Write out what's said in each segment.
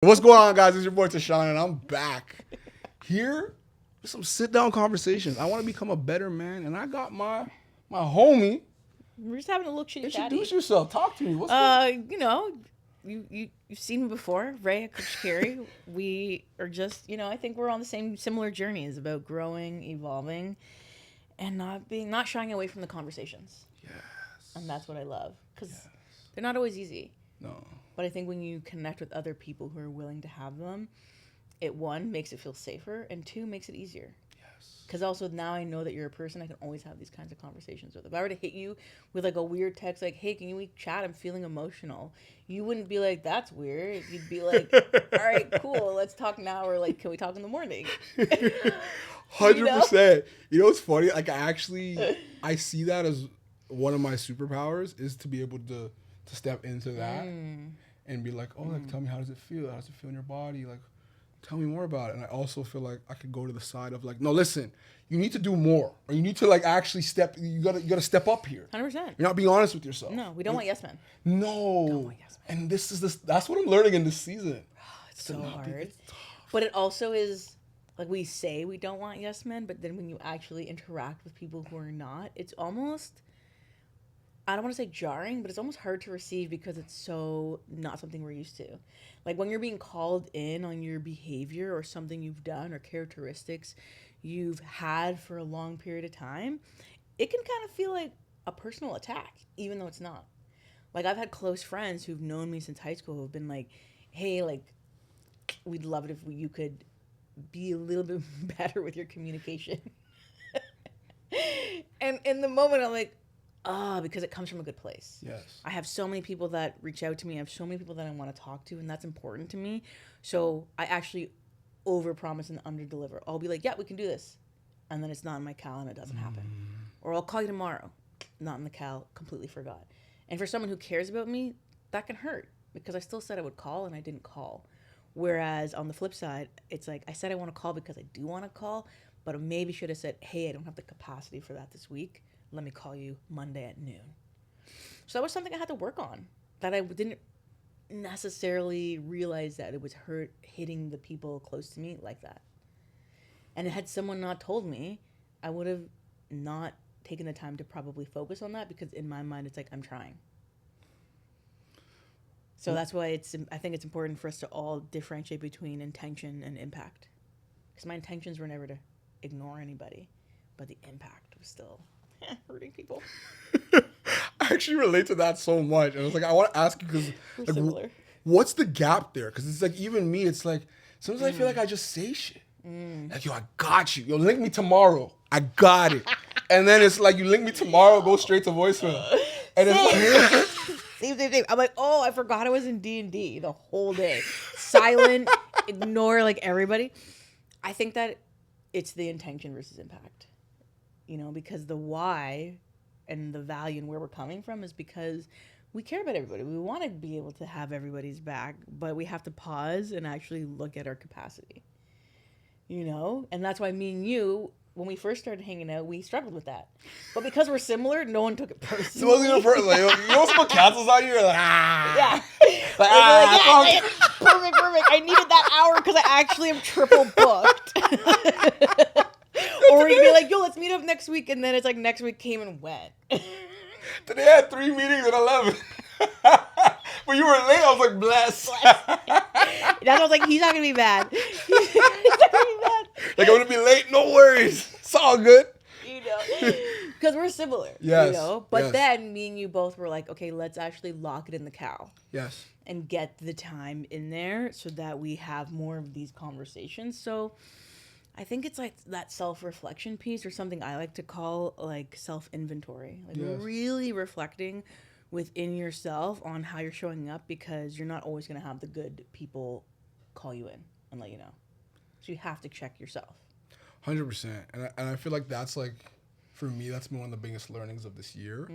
What's going on, guys? It's your boy Tashawn, and I'm back here with some sit-down conversations. I want to become a better man, and I got my homie. We're just having a little chitty chatty. Introduce yourself. Talk to me. What's going? You know, you've seen me before, Ray, Coach Carey. We are just, I think we're on the similar journeys about growing, evolving, and not shying away from the conversations. Yes. And that's what I love, because they're not always easy. No. But I think when you connect with other people who are willing to have them, it, one, makes it feel safer, and two, makes it easier. Yes. Because also now I know that you're a person I can always have these kinds of conversations with. If I were to hit you with like a weird text like, hey, can we chat? I'm feeling emotional. You wouldn't be like, that's weird. You'd be like, all right, cool. Let's talk now. Or like, can we talk in the morning? 100%. You know what's funny? Like I see that as one of my superpowers is to be able to step into that and be like, oh, like, tell me, how does it feel? How does it feel in your body? Like, tell me more about it. And I also feel like I could go to the side of like, no, listen, you need to do more, or you need to like actually you gotta step up here. 100%. You're not being honest with yourself. No, we don't want yes men. No. Don't want yes men. And that's what I'm learning in this season. It's so hard. But it also is, like, we say we don't want yes men, but then when you actually interact with people who are not, it's almost, I don't want to say jarring, but it's almost hard to receive because it's so not something we're used to. Like when you're being called in on your behavior or something you've done or characteristics you've had for a long period of time, it can kind of feel like a personal attack, even though it's not. Like I've had close friends who've known me since high school who've been like, hey, like, we'd love it if you could be a little bit better with your communication. And in the moment, I'm like, because it comes from a good place. Yes. I have so many people that reach out to me. I have so many people that I want to talk to, and that's important to me. So I actually overpromise and underdeliver. I'll be like, yeah, we can do this. And then it's not in my cal and it doesn't happen. Or I'll call you tomorrow. Not in the cal, completely forgot. And for someone who cares about me, that can hurt because I still said I would call and I didn't call. Whereas on the flip side, it's like I said I want to call because I do want to call, but I maybe should have said, hey, I don't have the capacity for that this week. Let me call you Monday at noon. So that was something I had to work on that I didn't necessarily realize that it was hitting the people close to me like that. And had someone not told me, I would have not taken the time to probably focus on that because in my mind, it's like, I'm trying. So that's why I think it's important for us to all differentiate between intention and impact. Because my intentions were never to ignore anybody, but the impact was still hurting people. I actually relate to that so much. And I was like, I want to ask you because like, what's the gap there? Because it's like, even me, it's like, sometimes I feel like I just say shit. Like, yo, I got you. Yo, link me tomorrow. I got it. And then it's like, you link me tomorrow, go straight to voicemail. And it's like... Same. I'm like, oh, I forgot I was in D&D the whole day. Silent, ignore like everybody. I think that it's the intention versus impact. Because the why and the value and where we're coming from is because we care about everybody. We want to be able to have everybody's back, but we have to pause and actually look at our capacity. And that's why me and you, when we first started hanging out, we struggled with that. But because we're similar, no one took it personally. It wasn't even personally. You know someone cancels on you? You're like, Yeah. Perfect. I needed that hour because I actually am triple booked. Or we'd be like, yo, let's meet up next week. And then it's like next week came and went. Today I had 3 meetings at 11. But you were late. I was like, bless. That's why I was like, he's not going to be bad. He's not going to be bad. Like, I'm going to be late. No worries. It's all good. Because we're similar. Yes. But then me and you both were like, okay, let's actually lock it in the cal. Yes. And get the time in there so that we have more of these conversations. So I think it's like that self-reflection piece, or something I like to call like self-inventory. Like really reflecting within yourself on how you're showing up, because you're not always going to have the good people call you in and let you know. So you have to check yourself. 100%. And I feel like that's like, for me, that's been one of the biggest learnings of this year.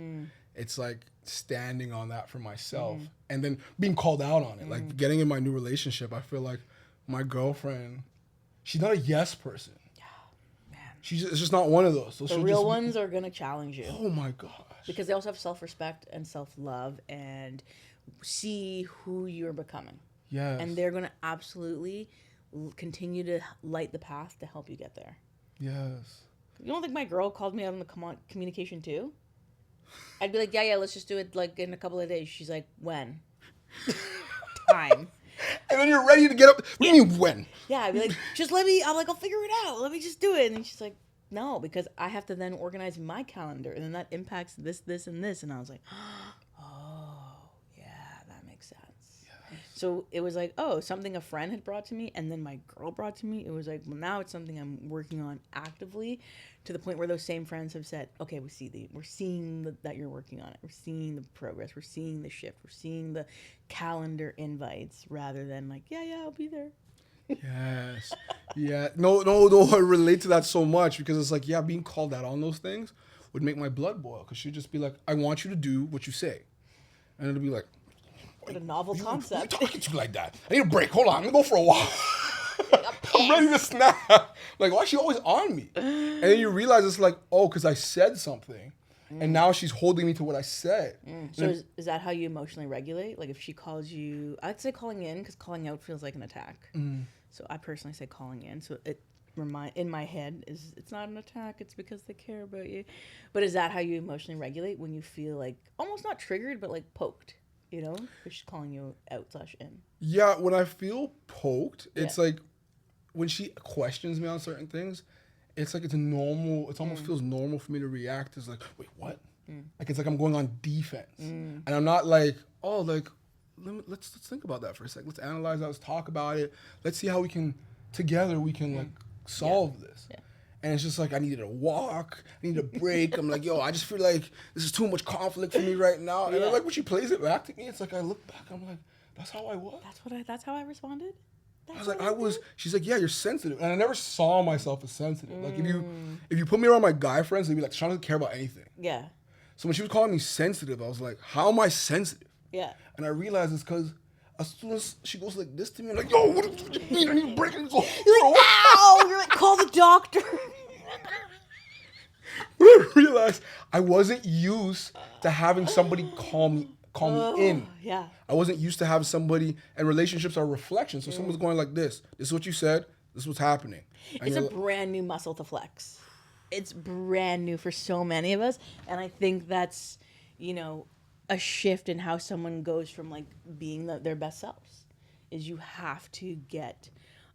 It's like standing on that for myself and then being called out on it. Like getting in my new relationship, I feel like my girlfriend, she's not a yes person. Yeah, man. It's just not one of those. So the real ones are going to challenge you. Oh my gosh. Because they also have self-respect and self-love and see who you're becoming. Yes. And they're going to absolutely continue to light the path to help you get there. Yes. You don't think my girl called me out on the communication too? I'd be like, yeah, let's just do it like in a couple of days. She's like, when? Time. And then you're ready to get up. What do you mean when? Yeah, I'd be like, just let me, I'm like, I'll figure it out. Let me just do it. And then she's like, no, because I have to then organize my calendar. And then that impacts this, and this. And I was like, oh, yeah, that makes sense. Yes. So it was like, oh, something a friend had brought to me and then my girl brought to me. It was like, well, now it's something I'm working on actively to the point where those same friends have said, okay, we're seeing that you're working on it. We're seeing the progress. We're seeing the shift. We're seeing the calendar invites rather than like, yeah, I'll be there. Yes. Yeah. No, I relate to that so much because it's like, yeah, being called out on those things would make my blood boil because she'd just be like, I want you to do what you say. And it'll be like, what a novel concept. Why are you talking to me like that? I need a break. Hold on. I'm going to go for a walk. I'm ready to snap. Like, why is she always on me? And then you realize it's like, oh, because I said something. And now she's holding me to what I said. So is that how you emotionally regulate? Like if she calls you, I'd say calling in because calling out feels like an attack. So I personally say calling in. So it in my head is it's not an attack. It's because they care about you. But is that how you emotionally regulate when you feel like almost not triggered, but like poked? You know, she's calling you out / in. Yeah, when I feel poked, it's like when she questions me on certain things, it's like it's normal. It almost feels normal for me to react. It's like, wait, what? Like it's like I'm going on defense, and I'm not like, oh, like let's think about that for a second. Let's analyze that. Let's talk about it. Let's see how we can like solve this. Yeah. And it's just like I needed a walk. I need a break. I'm like, yo, I just feel like this is too much conflict for me right now. And then like when she plays it back to me, it's like I look back. I'm like, that's how I was. That's how I responded. She's like, yeah, you're sensitive. And I never saw myself as sensitive. Like if you put me around my guy friends, they'd be like, Sean doesn't care about anything. Yeah. So when she was calling me sensitive, I was like, how am I sensitive? Yeah. And I realized it's because as soon as she goes like this to me, I'm like, yo, what do you mean? I need to break it. You're like, ow! You're like, call the doctor. I realized I wasn't used to having somebody call me in. Yeah. I wasn't used to having somebody, and relationships are reflections. So someone's going like this. This is what you said. This is what's happening. And it's a brand new muscle to flex. It's brand new for so many of us. And I think that's, a shift in how someone goes from like being their best selves is you have to get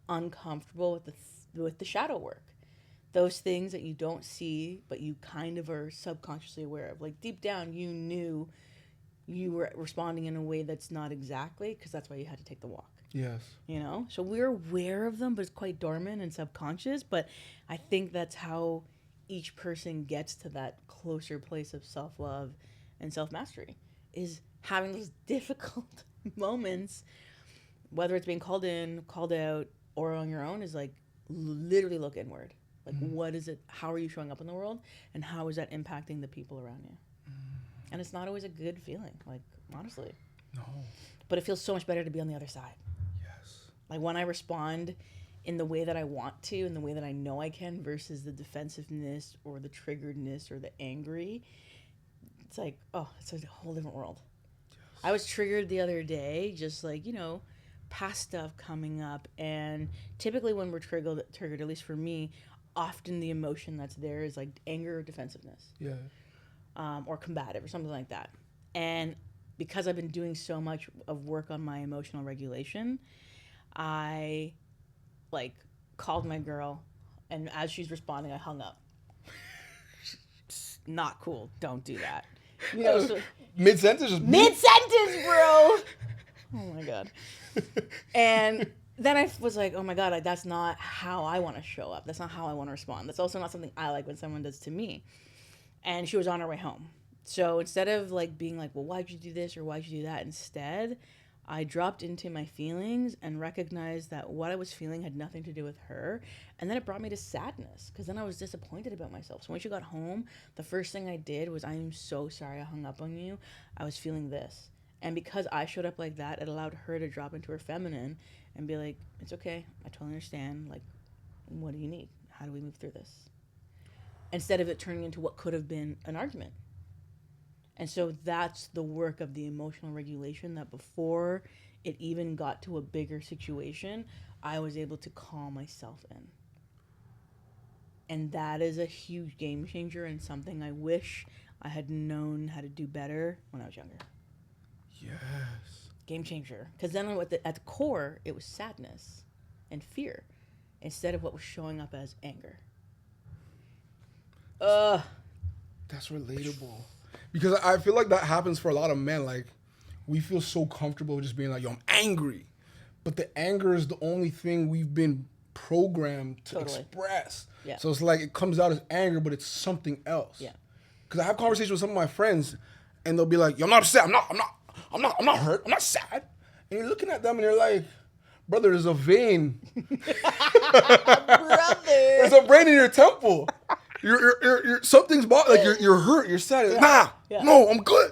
uncomfortable with the shadow work. Those things that you don't see, but you kind of are subconsciously aware of. Like deep down, you knew you were responding in a way that's not exactly, because that's why you had to take the walk. Yes. So we're aware of them, but it's quite dormant and subconscious. But I think that's how each person gets to that closer place of self-love and self-mastery, is having those difficult moments, whether it's being called in, called out, or on your own, is like literally look inward. Like, what is it? How are you showing up in the world? And how is that impacting the people around you? And it's not always a good feeling, like, honestly. No. But it feels so much better to be on the other side. Yes. Like, when I respond in the way that I want to, in the way that I know I can, versus the defensiveness or the triggeredness or the angry, it's like, oh, it's a whole different world. Yes. I was triggered the other day, just like, past stuff coming up. And typically when we're triggered, at least for me, often the emotion that's there is like anger or defensiveness. Yeah. Or combative or something like that. And because I've been doing so much of work on my emotional regulation, I called my girl, and as she's responding, I hung up. Not cool. Don't do that. Mid-sentence, bro. Oh my God. And then I was like, oh my God, that's not how I want to show up. That's not how I want to respond. That's also not something I like when someone does to me. And she was on her way home. So instead of being like, well, why'd you do this or why'd you do that? Instead, I dropped into my feelings and recognized that what I was feeling had nothing to do with her. And then it brought me to sadness, because then I was disappointed about myself. So when she got home, the first thing I did was, I'm so sorry I hung up on you. I was feeling this. And because I showed up like that, it allowed her to drop into her feminine and be like, it's okay. I totally understand. Like, what do you need? How do we move through this? Instead of it turning into what could have been an argument. And so that's the work of the emotional regulation, that before it even got to a bigger situation, I was able to call myself in. And that is a huge game changer and something I wish I had known how to do better when I was younger. Yes. Game changer. Because then at the core, it was sadness and fear instead of what was showing up as anger. That's relatable. Because I feel like that happens for a lot of men. Like, we feel so comfortable just being like, yo, I'm angry. But the anger is the only thing we've been programmed to express. Yeah. So it's like it comes out as anger, but it's something else. Yeah. Because I have conversations with some of my friends, and they'll be like, yo, I'm not upset. I'm not hurt. I'm not sad. And you're looking at them, and you're like, brother, there's a vein. Brother. There's a brain in your temple. You're something's like you're hurt. You're sad. Yeah. No, I'm good.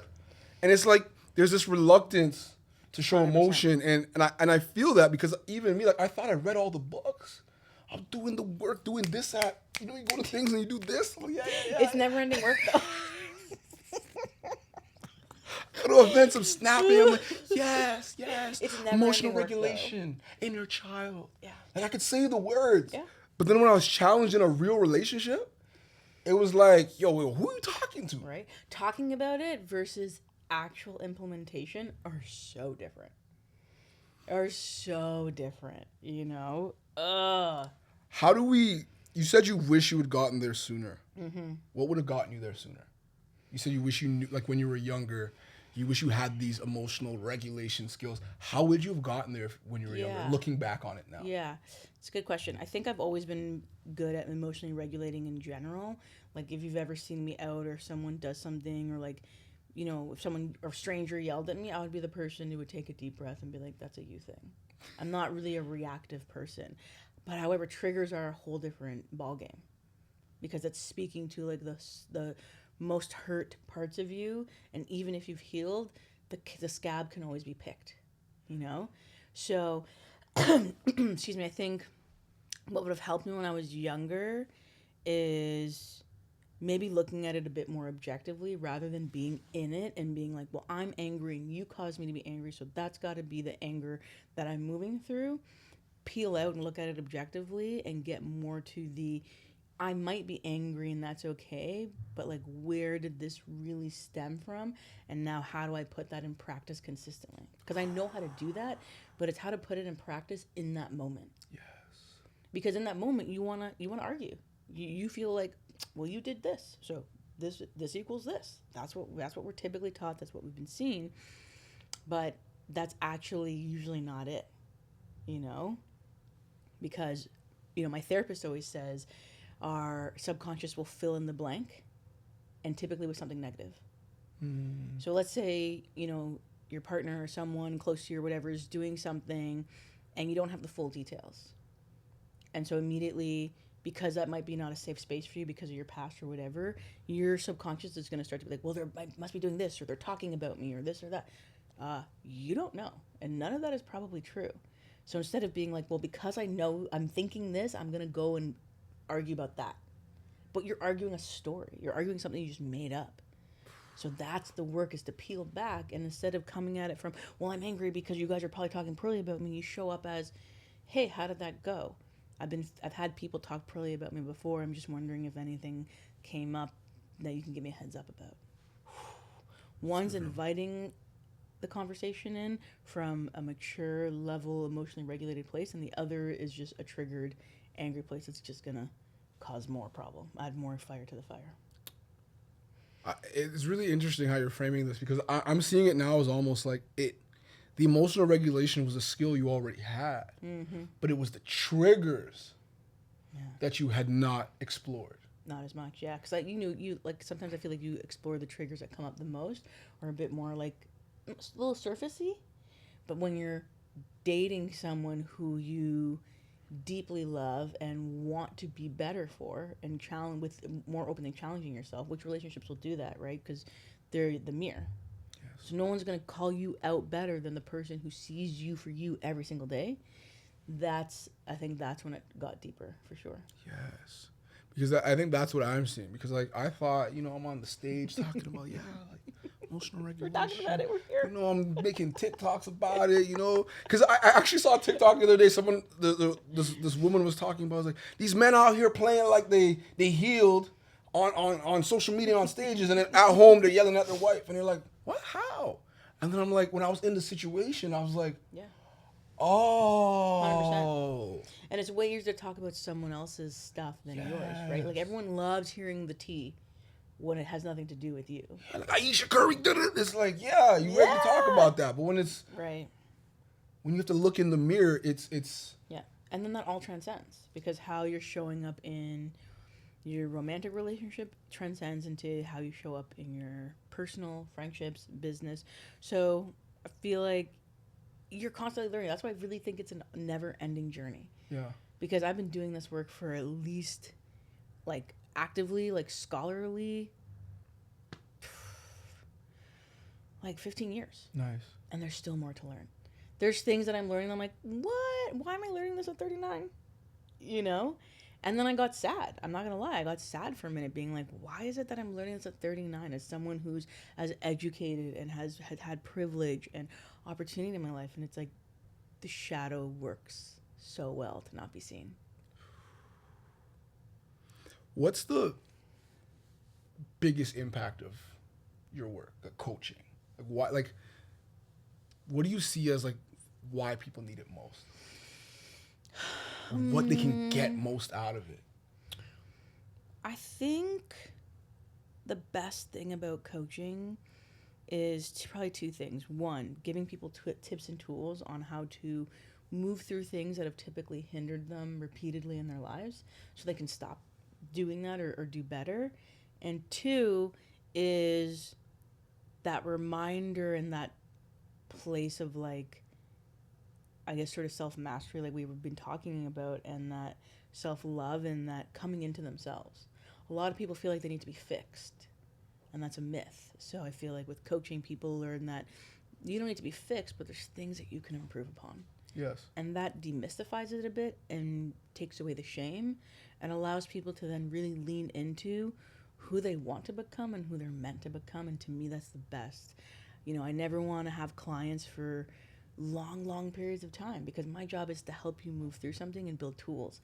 And it's like there's this reluctance to show 100%. Emotion, and I feel that because even me, like I thought I read all the books. I'm doing the work, doing this at, you go to things and you do this. Oh, yeah. It's never ending work though. Go to events, I'm snapping. I'm like, yes. It's never emotional ending regulation, inner child. Yeah. Like I could say the words. Yeah. But then when I was challenged in a real relationship, it was like, yo, who are you talking to? Right. Talking about it versus actual implementation are so different. How do we, you said you wish you had gotten there sooner. Mm-hmm. What would have gotten you there sooner? You said you wish you knew, like when you were younger, you wish you had these emotional regulation skills. How would you have gotten there when you were younger, looking back on it now? Yeah, it's a good question. I think I've always been good at emotionally regulating in general. Like if you've ever seen me out or someone does something or like, if someone or stranger yelled at me, I would be the person who would take a deep breath and be like, that's a you thing. I'm not really a reactive person. But however, triggers are a whole different ballgame because it's speaking to like the most hurt parts of you. And even if you've healed, the scab can always be picked, So, excuse me, I think what would have helped me when I was younger is maybe looking at it a bit more objectively rather than being in it and being like, well, I'm angry and you caused me to be angry, so that's got to be the anger that I'm moving through. Peel out and look at it objectively and get more to the, I might be angry and that's okay, but like where did this really stem from? And now how do I put that in practice consistently? Because I know how to do that, but it's how to put it in practice in that moment. Yes. Because in that moment you wanna argue. You feel like, well, you did this, so this equals this. That's what we're typically taught. That's what we've been seeing, but that's actually usually not it, because my therapist always says our subconscious will fill in the blank, and typically with something negative. So let's say your partner or someone close to you or whatever is doing something, and you don't have the full details, and so immediately, because that might be not a safe space for you because of your past or whatever, your subconscious is going to start to be like, well, they must be doing this, or they're talking about me, or this or that. You don't know. And none of that is probably true. So instead of being like, well, because I know I'm thinking this, I'm going to go and argue about that. But you're arguing a story. You're arguing something you just made up. So that's the work, is to peel back. And instead of coming at it from, well, I'm angry because you guys are probably talking poorly about me, you show up as, hey, how did that go? I've had people talk poorly about me before. I'm just wondering if anything came up that you can give me a heads up about. One's inviting the conversation in from a mature level, emotionally regulated place, and the other is just a triggered, angry place that's just gonna cause more problem, add more fire to the fire. It's really interesting how you're framing this, because I'm seeing it now as almost like the emotional regulation was a skill you already had, but it was the triggers that you had not explored. Not as much, yeah. Because you sometimes I feel like you explore the triggers that come up the most, or a bit more like a little surfacey. But when you're dating someone who you deeply love and want to be better for, and challenge with more openly challenging yourself, which relationships will do that, right? Because they're the mirror. So no one's going to call you out better than the person who sees you for you every single day. I think that's when it got deeper, for sure. Yes. Because I think that's what I'm seeing. Because, like, I thought, I'm on the stage talking about, Emotional We're regulation. talking about it. We're here. You know, I'm making TikToks about it, you know. Because I actually saw a TikTok the other day. This woman was talking about, I was like, these men out here playing like they healed on social media, on stages, and then at home they're yelling at their wife. And they're like, what? How? And then I'm like, when I was in the situation, I was like, Yeah. oh. 100%. And it's way easier to talk about someone else's stuff than yours, right? Like everyone loves hearing the tea when it has nothing to do with you. Like, Aisha Curry did it. It's like, yeah, you ready to talk about that. But when it's right, when you have to look in the mirror, it's yeah. And then that all transcends because how you're showing up in your romantic relationship transcends into how you show up in your personal friendships, business. So I feel like you're constantly learning. That's why I really think it's a never-ending journey. Yeah. Because I've been doing this work for at least, like, actively, like, scholarly, like, 15 years. Nice. And there's still more to learn. There's things that I'm learning. I'm like, what? Why am I learning this at 39? You know? And then I got sad. I'm not going to lie. I got sad for a minute being like, why is it that I'm learning this at 39 as someone who's as educated and has had privilege and opportunity in my life? And it's like the shadow works so well to not be seen. What's the biggest impact of your work, the coaching? Like why? Like, what do you see as like why people need it most? What they can get most out of it? I think the best thing about coaching is probably two things. One, giving people tips and tools on how to move through things that have typically hindered them repeatedly in their lives so they can stop doing that or do better. And two is that reminder and that place of like, I guess sort of self-mastery like we've been talking about, and that self-love and that coming into themselves. A lot of people feel like they need to be fixed, and that's a myth. So I feel like with coaching, people learn that you don't need to be fixed, but there's things that you can improve upon. Yes. And that demystifies it a bit and takes away the shame and allows people to then really lean into who they want to become and who they're meant to become. And to me, that's the best. You know, I never want to have clients for long periods of time because my job is to help you move through something and build tools.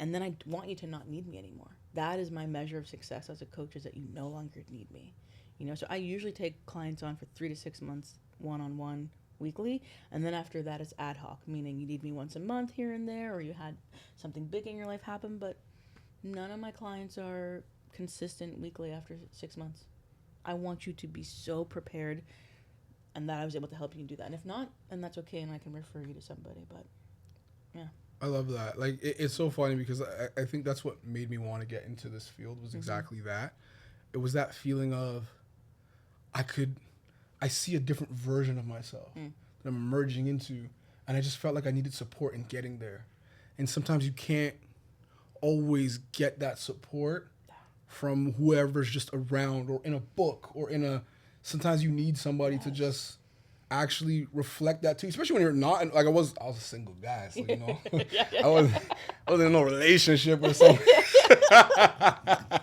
And then I want you to not need me anymore. That is my measure of success as a coach, is that you no longer need me. You know, so I usually take clients on for 3 to 6 months, one-on-one, weekly. And then after that, it's ad hoc, meaning you need me once a month here and there, or you had something big in your life happen. But none of my clients are consistent weekly after 6 months. I want you to be so prepared and that I was able to help you do that. And if not, then that's okay, and I can refer you to somebody. But, yeah. I love that. Like, it's so funny because I think that's what made me want to get into this field was exactly that. It was that feeling of I see a different version of myself that I'm emerging into, and I just felt like I needed support in getting there. And sometimes you can't always get that support from whoever's just around or in a book or sometimes you need somebody to just actually reflect that too, especially when you're not like I was a single guy, so you know I wasn't in no relationship or something. I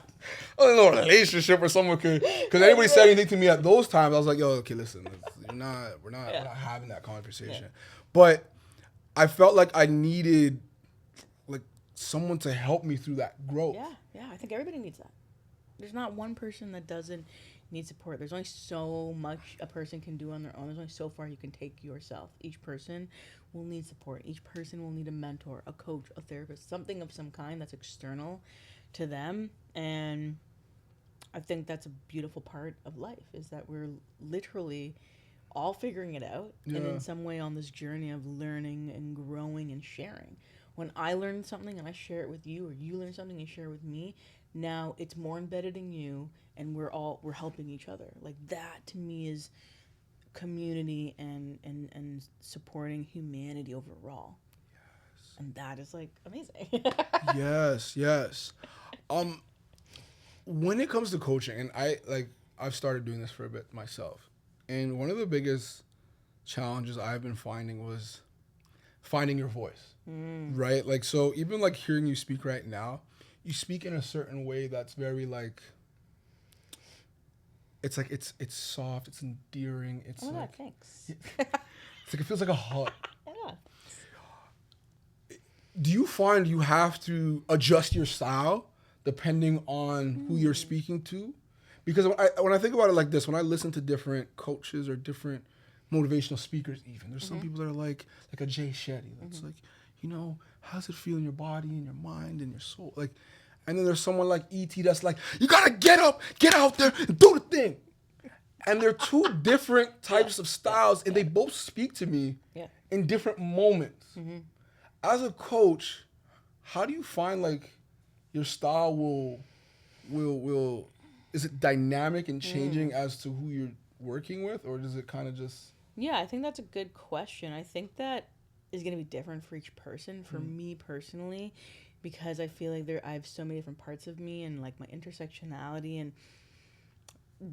wasn't in no relationship where someone could, because anybody said anything to me at those times, I was like, yo, okay, listen, we're not having that conversation. But I felt like I needed like someone to help me through that growth. Yeah, I think everybody needs that. There's not one person that doesn't need support. There's only so much a person can do on their own. There's only so far you can take yourself. Each person will need support. Each person will need a mentor, a coach, a therapist, something of some kind that's external to them. And I think that's a beautiful part of life, is that we're literally all figuring it out and in some way on this journey of learning and growing and sharing. When I learn something and I share it with you, or you learn something and share it with me, now it's more embedded in you, and we're helping each other. Like, that to me is community and supporting humanity overall. Yes. And that is like amazing. Yes. When it comes to coaching, and I've started doing this for a bit myself, and one of the biggest challenges I've been finding was finding your voice. Right? Like, so even like hearing you speak right now, you speak in a certain way that's very like, it's like it's soft, it's endearing, it's Oh my God, like thanks. it's like it feels like a hug. Yeah. Do you find you have to adjust your style depending on who you're speaking to? Because when I think about it like this, when I listen to different coaches or different motivational speakers, even there's some people that are like a Jay Shetty. That's like, how does it feel in your body, in your mind, in your soul? Like, and then there's someone like E.T. that's like, you gotta get up, get out there, and do the thing. And they're two different types of styles, and they both speak to me in different moments. As a coach, how do you find like your style will is it dynamic and changing as to who you're working with, or does it kind of just? Yeah, I think that's a good question. I think that is going to be different for each person. For me personally, because I feel like I have so many different parts of me, and like my intersectionality and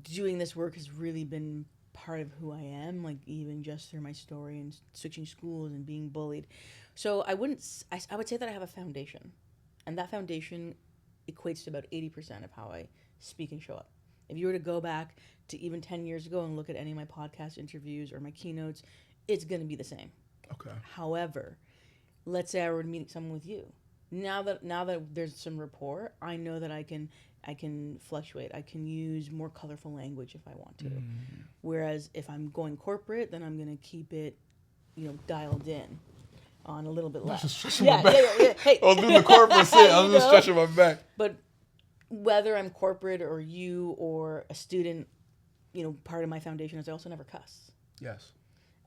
doing this work has really been part of who I am, like even just through my story and switching schools and being bullied. So I would say that I have a foundation, and that foundation equates to about 80% of how I speak and show up. If you were to go back to even 10 years ago and look at any of my podcast interviews or my keynotes, it's going to be the same. Okay. However, let's say I were to meet someone with you. Now that there's some rapport, I know that I can fluctuate. I can use more colorful language if I want to. Whereas if I'm going corporate, then I'm going to keep it, dialed in on a little bit less. Yeah. Hey. I'll do the corporate sit. I'm just stretching my back. But whether I'm corporate or you or a student, part of my foundation is I also never cuss. Yes.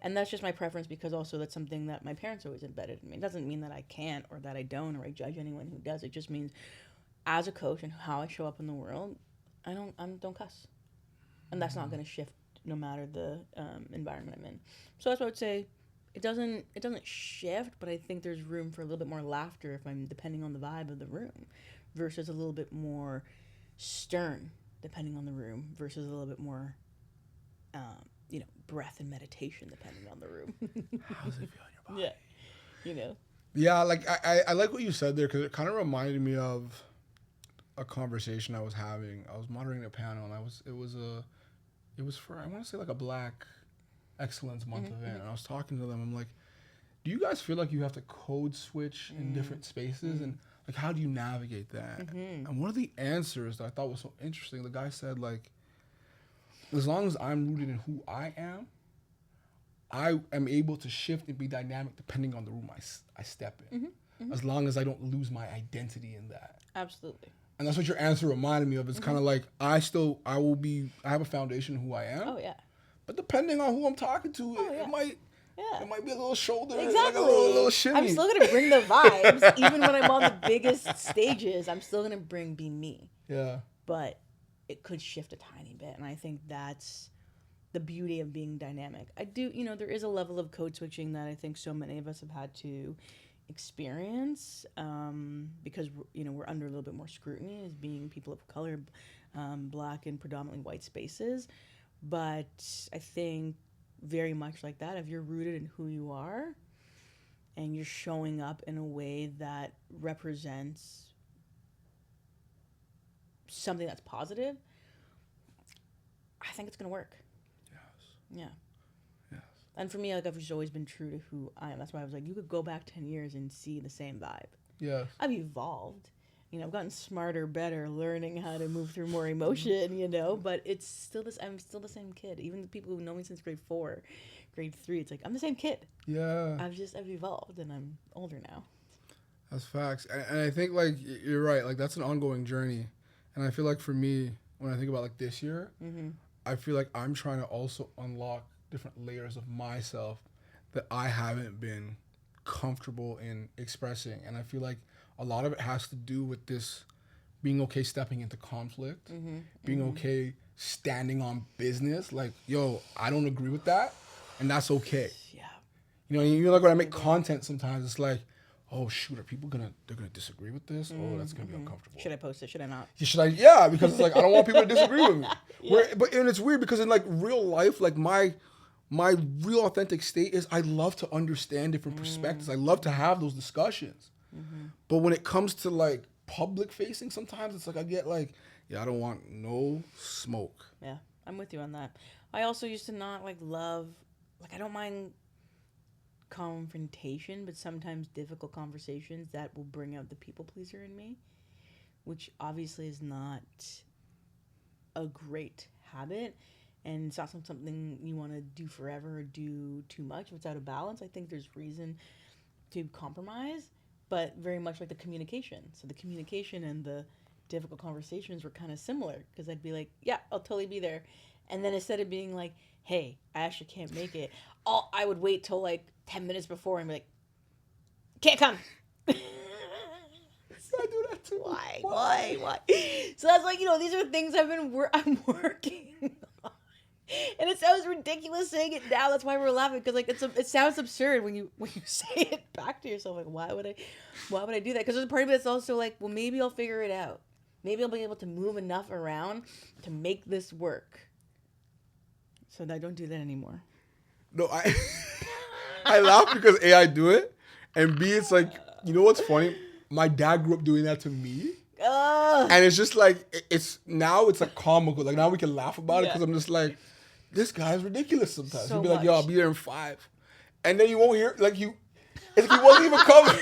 And that's just my preference, because also that's something that my parents always embedded in me. It doesn't mean that I can't or that I don't or I judge anyone who does. It just means as a coach and how I show up in the world, I don't cuss. And that's not going to shift no matter the environment I'm in. So that's what I would say. It doesn't shift, but I think there's room for a little bit more laughter if I'm depending on the vibe of the room, versus a little bit more stern depending on the room, versus a little bit more breath and meditation depending on the room. How does it feel in your body? Yeah. Yeah, like I like what you said there, because it kind of reminded me of a conversation I was having. I was moderating a panel, and it was for, I want to say, like a Black Excellence Month event, and I was talking to them. I'm like, do you guys feel like you have to code switch in different spaces, and like how do you navigate that? And one of the answers that I thought was so interesting, the guy said, like, as long as I'm rooted in who I am able to shift and be dynamic depending on the room I step in, as long as I don't lose my identity in that. Absolutely. And that's what your answer reminded me of. It's kind of like I have a foundation of who I am. Oh yeah. But depending on who I'm talking to, it might be a little shoulder, like a little shimmy. I'm still gonna bring the vibes, even when I'm on the biggest stages. I'm still gonna be me. Yeah. But it could shift a tiny bit, and I think that's the beauty of being dynamic. I do, there is a level of code switching that I think so many of us have had to experience, because we're under a little bit more scrutiny as being people of color, Black and predominantly white spaces. But I think very much like that, if you're rooted in who you are and you're showing up in a way that represents something that's positive, I think it's going to work. Yes. Yeah. Yes. And for me, like, I've just always been true to who I am. That's why I was like, you could go back 10 years and see the same vibe. Yes. I've evolved. I've gotten smarter, better, learning how to move through more emotion, but it's still I'm still the same kid. Even the people who know me since grade 4, grade 3, it's like, I'm the same kid. Yeah. I've evolved, and I'm older now. That's facts. And I think, like, you're right. Like, that's an ongoing journey. And I feel like for me, when I think about like this year, I feel like I'm trying to also unlock different layers of myself that I haven't been comfortable in expressing. And I feel like a lot of it has to do with this being okay stepping into conflict, being okay standing on business. Like, yo, I don't agree with that, and that's okay. Yeah. Like when I make content sometimes, it's like, oh shoot, they're gonna disagree with this? Oh, that's gonna be uncomfortable. Should I post it? Should I not? Should I? Yeah, because it's like I don't want people to disagree with me. And it's weird because in like real life, like my real authentic state is I love to understand different perspectives. I love to have those discussions. But when it comes to like public facing, sometimes it's like I get like, I don't want no smoke. Yeah. I'm with you on that. I also used to not like love, like I don't mind confrontation, but sometimes difficult conversations that will bring out the people pleaser in me, which obviously is not a great habit. And it's not something you want to do forever or do too much. If it's out of balance, I think there's reason to compromise, but very much like the communication. So the communication and the difficult conversations were kind of similar because I'd be like, yeah, I'll totally be there. And then instead of being like, hey, I actually can't make it, I would wait till like 10 minutes before and be like, can't come. I do that too. Why? So that's like, these are things I'm working on. And it sounds ridiculous saying it now. That's why we're laughing, because like it sounds absurd when you say it back to yourself. Like, why would I do that? Because there's a part of it that's also like, well, maybe I'll figure it out. Maybe I'll be able to move enough around to make this work. So I don't do that anymore. No, I laugh because A, I do it, and B, it's like, you know what's funny? My dad grew up doing that to me. And it's just like, it's like comical. Like now we can laugh about it because I'm just like, this guy's ridiculous sometimes. So He'll be like, yo, I'll be there in 5. And then you won't hear, like it's like he wasn't even coming.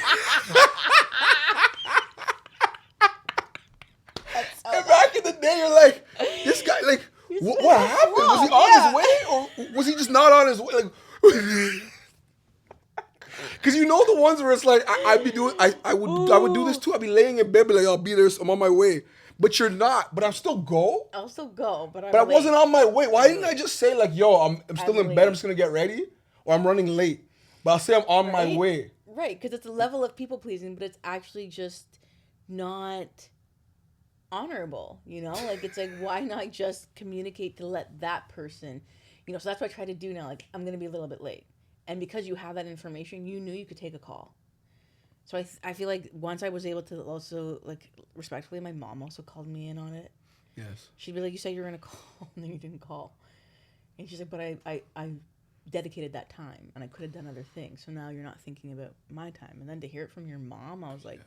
And back in the day, you're like, this guy, like, what happened? Was he on his way? Or was he just not on his way? Like, because you know the ones where it's like, I would do this too. I'd be laying in bed, be like, I'll be there, I'm on my way. But you're not. But I'll still go. But I wasn't on my way. Why didn't I just say like, yo, I'm still in bed, I'm just going to get ready? Or I'm running late. But I'll say I'm on my way. Right, because it's a level of people pleasing, but it's actually just not honorable, Like, it's like, why not just communicate to let that person, so that's what I try to do now. Like, I'm going to be a little bit late. And because you have that information, you knew you could take a call. So I feel like once I was able to also, like, respectfully, my mom also called me in on it. Yes. She'd be like, you said you were going to call, and then you didn't call. And she's like, but I dedicated that time, and I could have done other things. So now you're not thinking about my time. And then to hear it from your mom, I was like,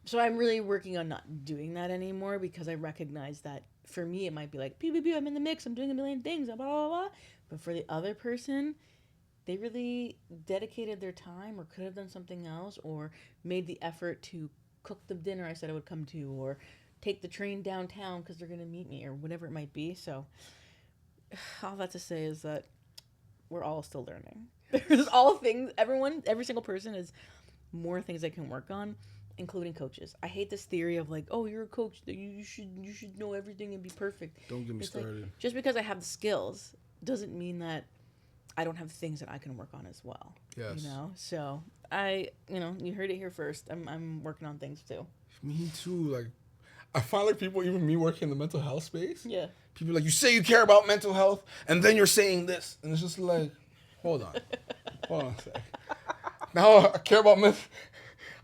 So I'm really working on not doing that anymore, because I recognize that for me, it might be like, pew, pew, pew, I'm in the mix, I'm doing a million things, blah, blah, blah. But for the other person, they really dedicated their time, or could have done something else, or made the effort to cook the dinner I said I would come to, or take the train downtown because they're going to meet me, or whatever it might be. So all that to say is that we're all still learning. There's all things, every single person has more things they can work on, including coaches. I hate this theory of like, oh, you're a coach, that you should know everything and be perfect. Don't get me started. Like, just because I have the skills doesn't mean that I don't have things that I can work on as well. Yes. So you heard it here first. I'm working on things too. Me too. Like, I find like people, even me working in the mental health space. Yeah. People are like, you say you care about mental health, and then you're saying this, and it's just like, hold on a sec. Now I care about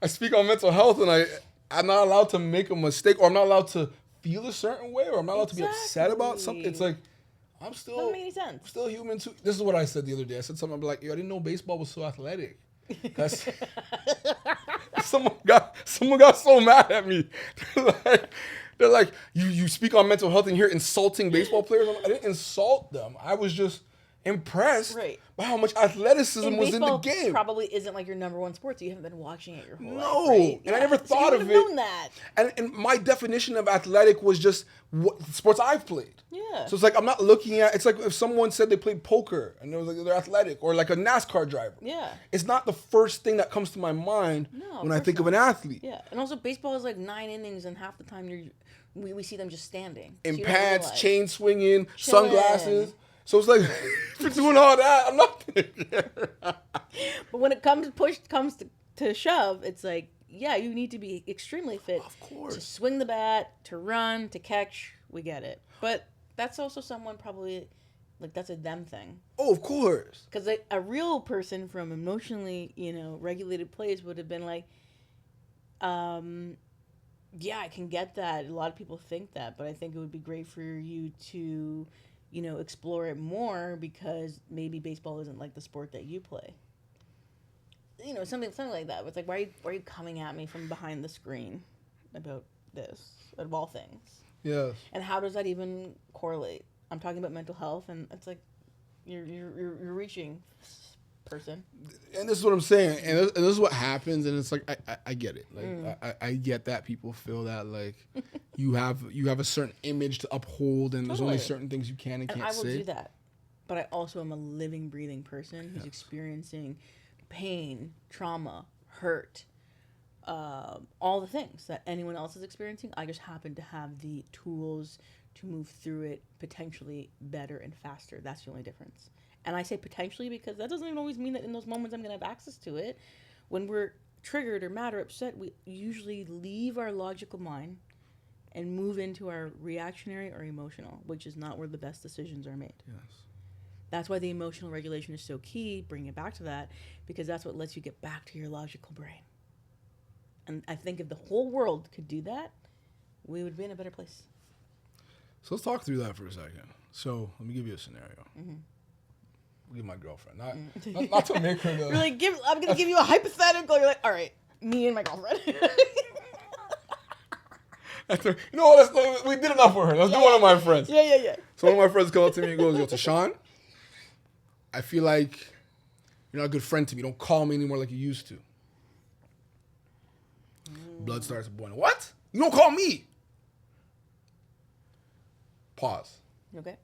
I speak on mental health, and I'm not allowed to make a mistake, or I'm not allowed to feel a certain way, or I'm not allowed to be upset about something. It's like, doesn't make any sense. I'm still human too. This is what I said the other day. I said something like, yo, I didn't know baseball was so athletic. That's someone got so mad at me. They're like, you speak on mental health and you're insulting baseball players. I didn't insult them. I was just impressed by how much athleticism was in the game. Probably isn't like your number one sport, so you haven't been watching it your whole life. No, right? and I never thought of it. Known that. And my definition of athletic was just what sports I've played. Yeah. So it's like, I'm not looking at, it's like if someone said they played poker and it was like they're athletic, or like a NASCAR driver. Yeah. It's not the first thing that comes to my mind when I think of an athlete. Yeah, and also baseball is like 9 innings, and half the time we see them just standing In pants, chain swinging, Chilling. sunglasses. So it's like, for doing all that, I'm not. But when it comes to shove, it's like, yeah, you need to be extremely fit. Of course. To swing the bat, to run, to catch. We get it. But that's also someone probably, like, that's a them thing. Oh, of course. Because a real person from emotionally, regulated place would have been like, yeah, I can get that. A lot of people think that, but I think it would be great for you to, explore it more, because maybe baseball isn't like the sport that you play. Something like that. It's like, why are you coming at me from behind the screen about this, of all things? Yes. And how does that even correlate? I'm talking about mental health, and it's like you're reaching person. And this is what I'm saying, and this is what happens, and it's like I get it. Like I get that people feel that like you have a certain image to uphold, and there's only certain things you can and can't say. And I will do that, but I also am a living, breathing person who's experiencing pain, trauma, hurt, all the things that anyone else is experiencing. I just happen to have the tools to move through it potentially better and faster. That's the only difference. And I say potentially because that doesn't even always mean that in those moments I'm going to have access to it. When we're triggered or mad or upset, we usually leave our logical mind and move into our reactionary or emotional, which is not where the best decisions are made. Yes. That's why the emotional regulation is so key, bringing it back to that, because that's what lets you get back to your logical brain. And I think if the whole world could do that, we would be in a better place. So let's talk through that for a second. So let me give you a scenario. Mm-hmm. Give my girlfriend, not to make her. You're like, I'm gonna give you a hypothetical. You're like, all right, me and my girlfriend. You know what? We did enough for her. Let's do one of my friends. Yeah. So one of my friends comes up to me and goes, "Yo, Tashawn, I feel like you're not a good friend to me. Don't call me anymore like you used to." Blood starts boiling. What? You don't call me? Pause. Okay.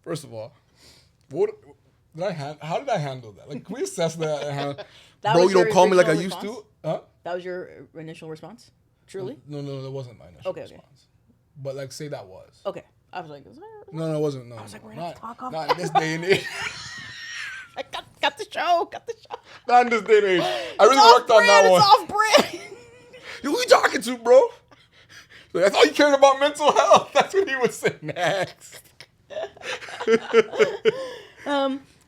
First of all, how did I handle that? Like, can we assess that? Bro, you don't call me like I used to? Huh? That was your initial response? Truly? No, that wasn't my initial response. But, like, say that was. Okay. I was like, no, it wasn't. No, I was like, we're going to talk off. Not in this day and age. I got the show. Not in this day and age. I really worked on that one. It's off-brand. Who you talking to, bro? Like, I thought you cared about mental health. That's what he would say next.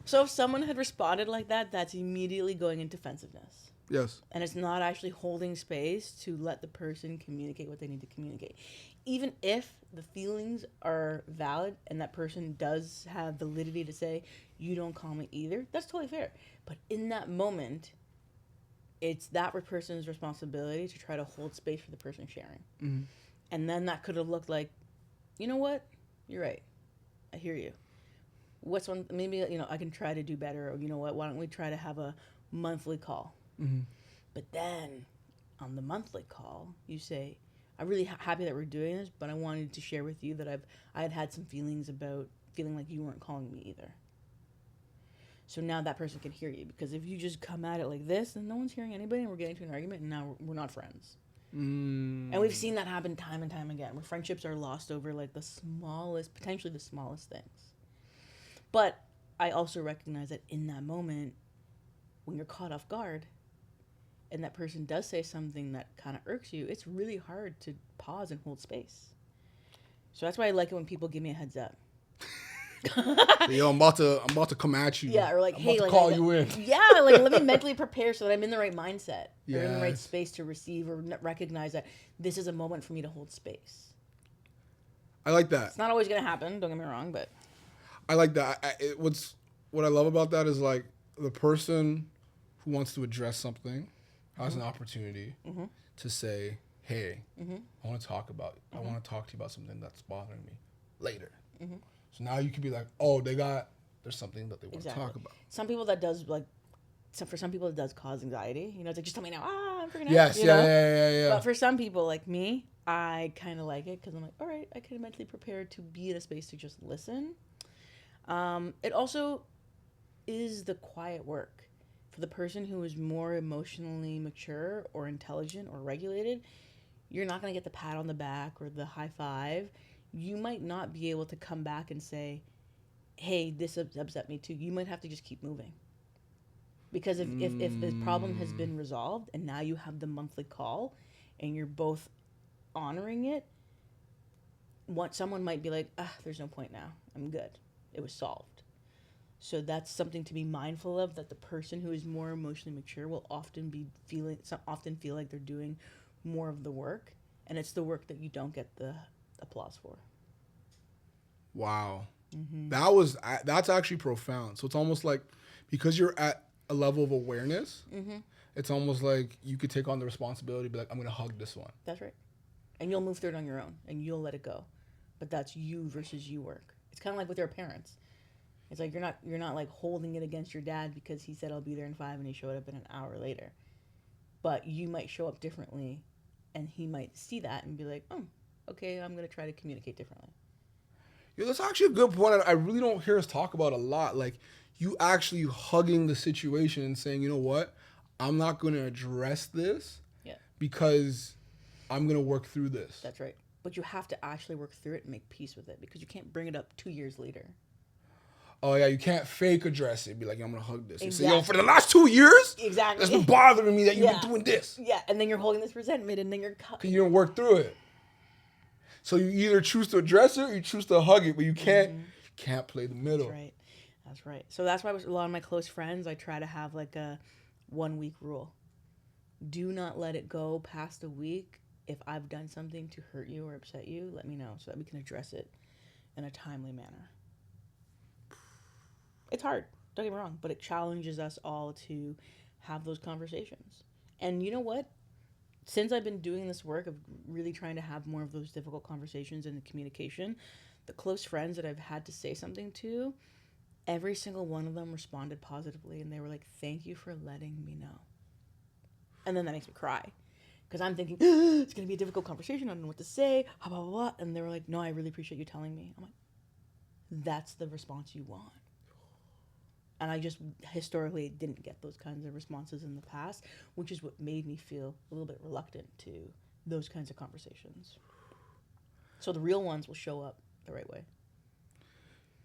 So if someone had responded like that, that's immediately going into defensiveness. Yes. And it's not actually holding space to let the person communicate what they need to communicate. Even if the feelings are valid and that person does have validity to say, you don't call me either, that's totally fair. But in that moment, it's that person's responsibility to try to hold space for the person sharing. Mm-hmm. And then that could have looked like, you know what? You're right. I hear you. What's one? Maybe, I can try to do better. Or, you know what? Why don't we try to have a monthly call? Mm-hmm. But then on the monthly call, you say, I'm really happy that we're doing this, but I wanted to share with you that I had some feelings about feeling like you weren't calling me either. So now that person can hear you. Because if you just come at it like this, then no one's hearing anybody and we're getting to an argument and now we're not friends. And we've seen that happen time and time again, where friendships are lost over like potentially the smallest things. But I also recognize that in that moment, when you're caught off guard, and that person does say something that kind of irks you, it's really hard to pause and hold space. So that's why I like it when people give me a heads up. Yo, I'm about to come at you. Yeah, or like, hey, like, call you in. Yeah, like let me mentally prepare so that I'm in the right mindset, or in the right space to receive or recognize that this is a moment for me to hold space. I like that. It's not always gonna happen. Don't get me wrong, but I like that. What I love about that is like the person who wants to address something has an opportunity to say, "Hey, I want to talk to you about something that's bothering me later." So now you could be like, "Oh, there's something that they want to talk about." Some people that does for some people it does cause anxiety. It's like, just tell me now. I'm freaking out. Yes, yeah. But for some people like me, I kind of like it because I'm like, all right, I can mentally prepare to be in a space to just listen. It also is the quiet work. For the person who is more emotionally mature or intelligent or regulated, you're not going to get the pat on the back or the high five. You might not be able to come back and say, hey, this upset me too. You might have to just keep moving. Because if the problem has been resolved and now you have the monthly call and you're both honoring it, someone might be like, there's no point now. I'm good. It was solved. So that's something to be mindful of, that the person who is more emotionally mature will often feel like they're doing more of the work, and it's the work that you don't get the applause for. Wow. Mm-hmm. That's actually profound. So it's almost like, because you're at a level of awareness, it's almost like you could take on the responsibility, be like, I'm going to hug this one. That's right. and you'll move through it on your own, and you'll let it go. But that's you versus you work. It's kind of like with your parents. It's like you're not like holding it against your dad because he said I'll be there in 5 and he showed up in an hour later. But you might show up differently, and he might see that and be like, oh, okay, I'm gonna try to communicate differently. Yeah, that's actually a good point. I really don't hear us talk about a lot. Like, you actually hugging the situation and saying, you know what, I'm not going to address this because I'm going to work through this. That's right. But you have to actually work through it and make peace with it because you can't bring it up 2 years later. Oh, yeah, you can't fake address it. Be like, I'm going to hug this. Exactly. And say, yo, for the last 2 years, it's been bothering me that you've been doing this. Yeah, and then you're holding this resentment, and then you're... Because you didn't work through it. So you either choose to address it or you choose to hug it, but you can't play the middle. That's right. So that's why with a lot of my close friends, I try to have like a 1 week rule. Do not let it go past a week. If I've done something to hurt you or upset you, let me know so that we can address it in a timely manner. It's hard, don't get me wrong, but it challenges us all to have those conversations. And you know what? Since I've been doing this work of really trying to have more of those difficult conversations and the communication, the close friends that I've had to say something to, every single one of them responded positively, and they were like, thank you for letting me know. And then that makes me cry because I'm thinking, it's going to be a difficult conversation. I don't know what to say, blah, blah, blah. And they were like, no, I really appreciate you telling me. I'm like, that's the response you want. And I just historically didn't get those kinds of responses in the past, which is what made me feel a little bit reluctant to those kinds of conversations. So the real ones will show up the right way.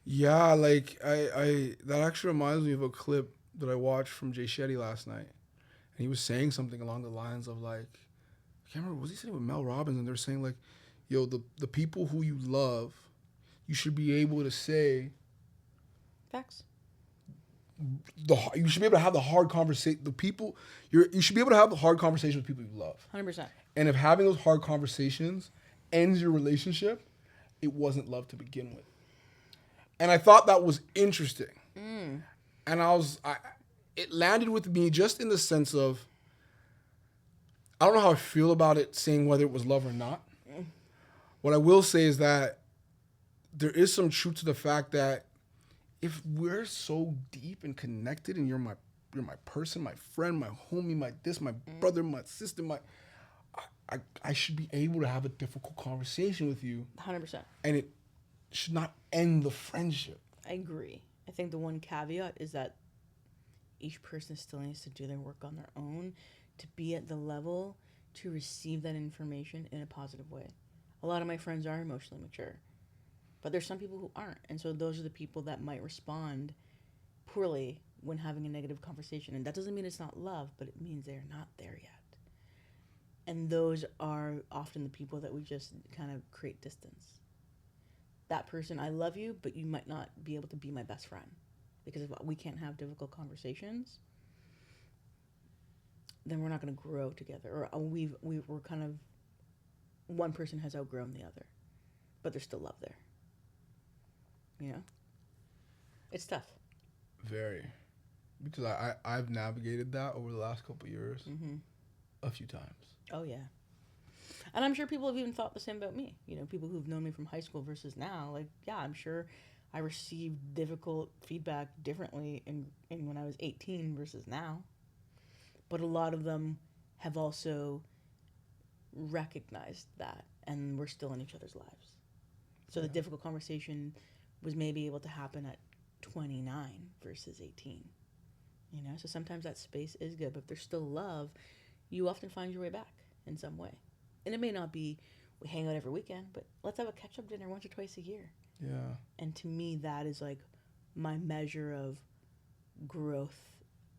Yeah, like I that actually reminds me of a clip that I watched from Jay Shetty last night. And he was saying something along the lines of like, I can't remember, was he saying with Mel Robbins? And they're saying like, yo, the people who you love, you should be able to say... Facts. You should be able to have the hard conversation. You should be able to have the hard conversation with people you love. 100%. And if having those hard conversations ends your relationship, it wasn't love to begin with. And I thought that was interesting. And it landed with me just in the sense of, I don't know how I feel about it, saying whether it was love or not. What I will say is that there is some truth to the fact that if we're so deep and connected, and you're my person, my friend, my homie, my brother, my sister, I should be able to have a difficult conversation with you. 100%. And it should not end the friendship. I agree. I think the one caveat is that each person still needs to do their work on their own to be at the level to receive that information in a positive way. A lot of my friends are emotionally mature. But there's some people who aren't. And so those are the people that might respond poorly when having a negative conversation. And that doesn't mean it's not love, but it means they're not there yet. And those are often the people that we just kind of create distance. That person, I love you, but you might not be able to be my best friend. Because if we can't have difficult conversations, then we're not going to grow together. Or we're kind of, one person has outgrown the other. But there's still love there. You know? It's tough. Very. Because I've navigated that over the last couple of years a few times. Oh, yeah. And I'm sure people have even thought the same about me. You know, people who've known me from high school versus now. Like, yeah, I'm sure I received difficult feedback differently in when I was 18 versus now. But a lot of them have also recognized that, and we're still in each other's lives. So the difficult conversation was maybe able to happen at 29 versus 18. You know, so sometimes that space is good, but if there's still love, you often find your way back in some way. And it may not be we hang out every weekend, but let's have a catch-up dinner once or twice a year. Yeah. And to me, that is like my measure of growth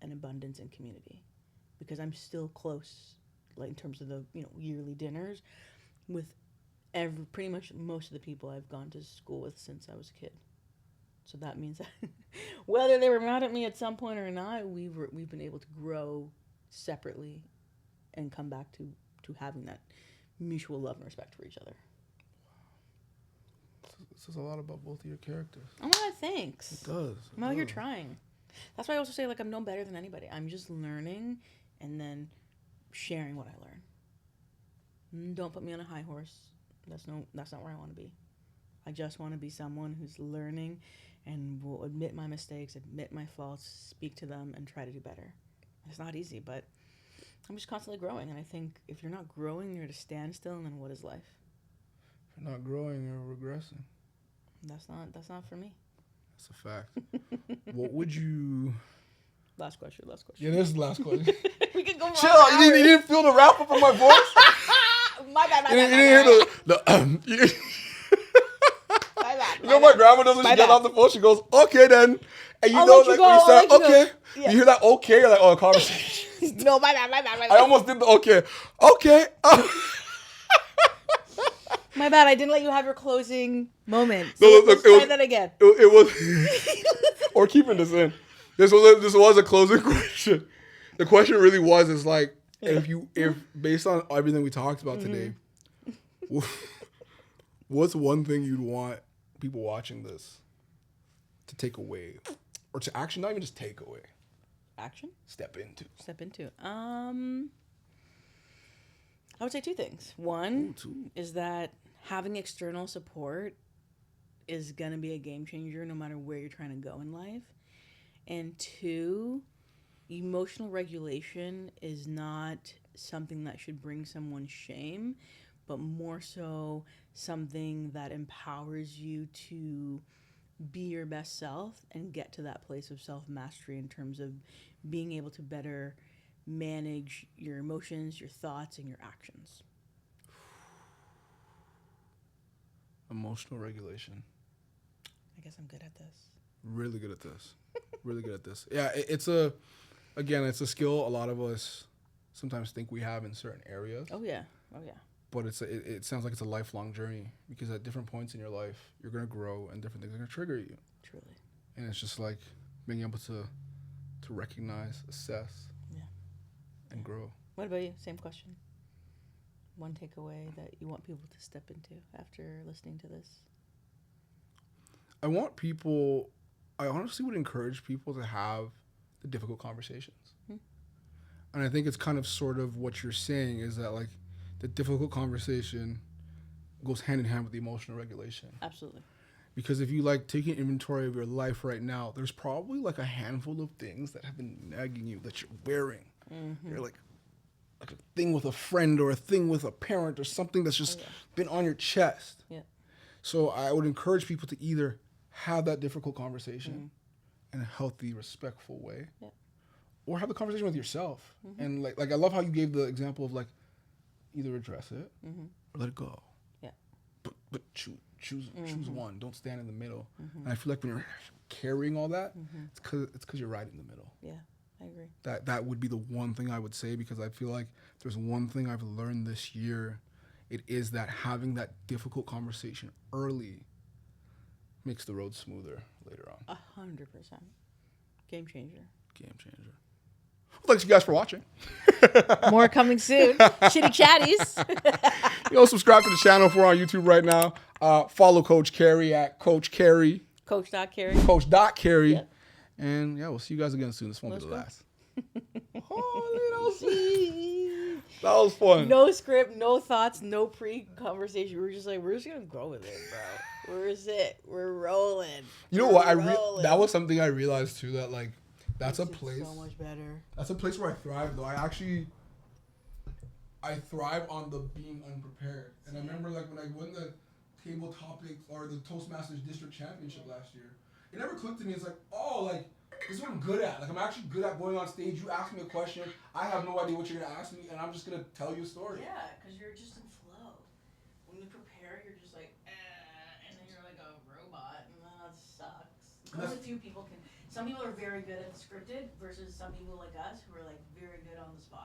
and abundance and community, because I'm still close, like in terms of the, you know, yearly dinners with pretty much most of the people I've gone to school with since I was a kid. So that means that whether they were mad at me at some point or not, we've been able to grow separately and come back to having that mutual love and respect for each other. This is a lot about both of your characters. Oh my God, thanks. It does. I'm out here trying. That's why I also say, like, I'm no better than anybody. I'm just learning and then sharing what I learn. Don't put me on a high horse. That's not where I want to be. I just want to be someone who's learning and will admit my mistakes, admit my faults, speak to them, and try to do better. It's not easy, but I'm just constantly growing. And I think if you're not growing, you're at a standstill. And then what is life? If you're not growing, you're regressing. That's not for me. That's a fact. What would you? Last question. Yeah, this is the last question. We could go. Chill. You didn't feel the wrap up of my voice. My bad. You didn't hear the My bad. You know my grandma doesn't get off the phone. She goes, "Okay then," and you know like when you say okay, you hear that okay, you're like, "Oh, conversation." No, my bad. I almost did the okay. Okay. My bad. I didn't let you have your closing moment. So No, let's try that again. It was, or keeping this in. This was a closing question. The question really is like, if based on everything we talked about today, what's one thing you'd want people watching this to take away, or to actually not even just take away, step into? I would say two things. One is that having external support is going to be a game changer no matter where you're trying to go in life. And two, emotional regulation is not something that should bring someone shame, but more so something that empowers you to be your best self and get to that place of self-mastery in terms of being able to better manage your emotions, your thoughts, and your actions. Emotional regulation. I guess I'm good at this. Really good at this. Really good at this. Yeah, it's a skill a lot of us sometimes think we have in certain areas. Oh yeah. But it sounds like it's a lifelong journey, because at different points in your life, you're going to grow and different things are going to trigger you. Truly. And it's just like being able to recognize, assess, and grow. What about you? Same question. One takeaway that you want people to step into after listening to this? I honestly would encourage people to have the difficult conversations. And I think it's kind of sort of what you're saying is that like the difficult conversation goes hand in hand with the emotional regulation. Absolutely. Because if you like take an inventory of your life right now, there's probably like a handful of things that have been nagging you that you're wearing. You're like a thing with a friend or a thing with a parent or something that's just been on your chest. Yeah. So I would encourage people to either have that difficult conversation in a healthy, respectful way, or have the conversation with yourself. And like I love how you gave the example of like either address it or let it go. Yeah. But choose one. Don't stand in the middle. And I feel like when you're carrying all that, it's because you're right in the middle. Yeah, I agree. That would be the one thing I would say, because I feel like there's one thing I've learned this year. It is that having that difficult conversation early makes the road smoother later on. 100%. Game changer. Well, thanks you guys for watching. More coming soon. Chitty chatties. Subscribe to the channel if we're on YouTube right now. Follow Coach Carey at Coach Carey. Coach.Carey. Coach.Carey. Yep. And we'll see you guys again soon. This won't be the last. That was fun. No script, no thoughts, no pre-conversation. We were just like, we're just going to go with it, bro. Where's it? We're rolling. You know what? That was something I realized too, that like, that's a place. So much better. That's a place where I thrive, though. I thrive on the being unprepared. And I remember like when I won the table topic or the Toastmasters district championship last year, it never clicked to me. It's like, oh, like this is what I'm good at. Like I'm actually good at going on stage. You ask me a question, I have no idea what you're gonna ask me, and I'm just gonna tell you a story. Yeah, because you're just in flow. When you prepare, you're just like, and then you're like a robot, and that sucks. Only few people can. Some people are very good at the scripted versus some people like us who are like very good on the spot.